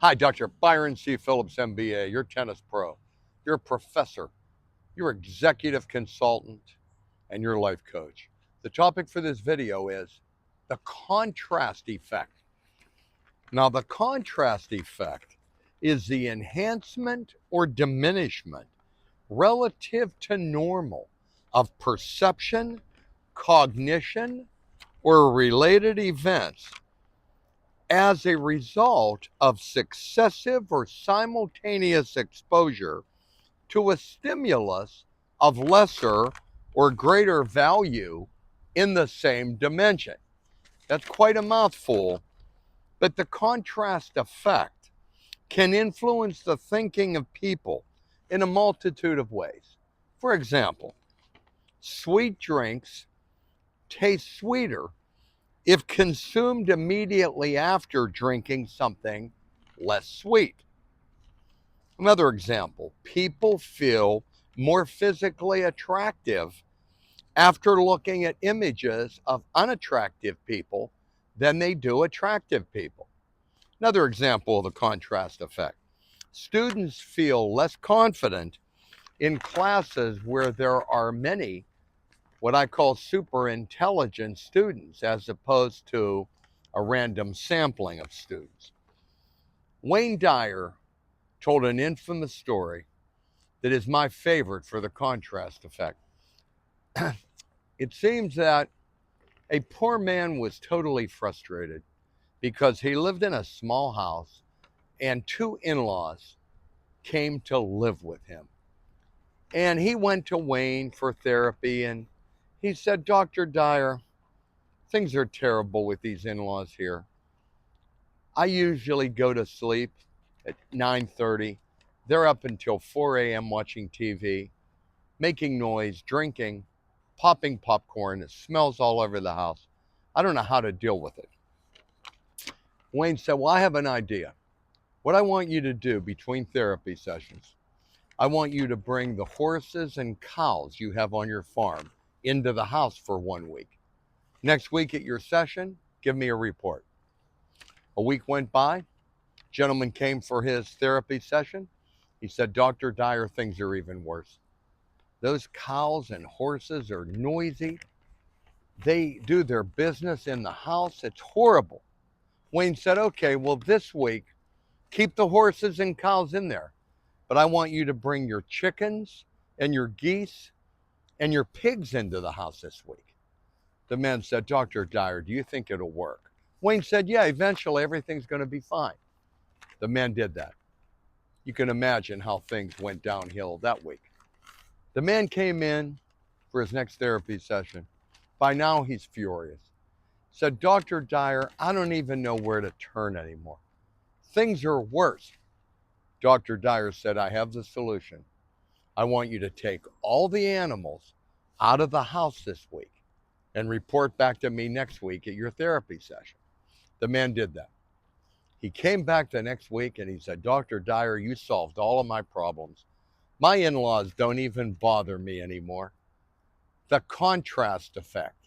Hi, Dr. Byron C. Phillips, MBA, your tennis pro, your professor, your executive consultant, and your life coach. The topic for this video is the contrast effect. Now, the contrast effect is the enhancement or diminishment relative to normal of perception, cognition, or related events as a result of successive or simultaneous exposure to a stimulus of lesser or greater value in the same dimension. That's quite a mouthful, but the contrast effect can influence the thinking of people in a multitude of ways. For example, sweet drinks taste sweeter if consumed immediately after drinking something less sweet. Another example, people feel more physically attractive after looking at images of unattractive people than they do attractive people. Another example of the contrast effect, students feel less confident in classes where there are many what I call super intelligent students as opposed to a random sampling of students. Wayne Dyer told an infamous story that is my favorite for the contrast effect. It seems that a poor man was totally frustrated because he lived in a small house and two in-laws came to live with him. And he went to Wayne for therapy and he said, Dr. Dyer, things are terrible with these in-laws here. I usually go to sleep at 9:30. They're up until 4 a.m. watching TV, making noise, drinking, popping popcorn. It smells all over the house. I don't know how to deal with it. Wayne said, well, I have an idea. What I want you to do between therapy sessions, I want you to bring the horses and cows you have on your farm into the house for 1 week. Next week at your session, give me a report. A week went by. Gentleman came for his therapy session. He said, Dr. Dyer, things are even worse. Those cows and horses are noisy. They do their business in the house. It's horrible. Wayne said, okay, well, this week, keep the horses and cows in there. But I want you to bring your chickens and your geese and your pigs into the house this week. The man said, Dr. Dyer, do you think it'll work? Wayne said, yeah, eventually everything's going to be fine. The man did that. You can imagine how things went downhill that week. The man came in for his next therapy session. By now, he's furious. Said, Dr. Dyer, I don't even know where to turn anymore. Things are worse. Dr. Dyer said, I have the solution. I want you to take all the animals out of the house this week and report back to me next week at your therapy session. The man did that. He came back the next week and he said, Dr. Dyer, you solved all of my problems. My in-laws don't even bother me anymore. The contrast effect.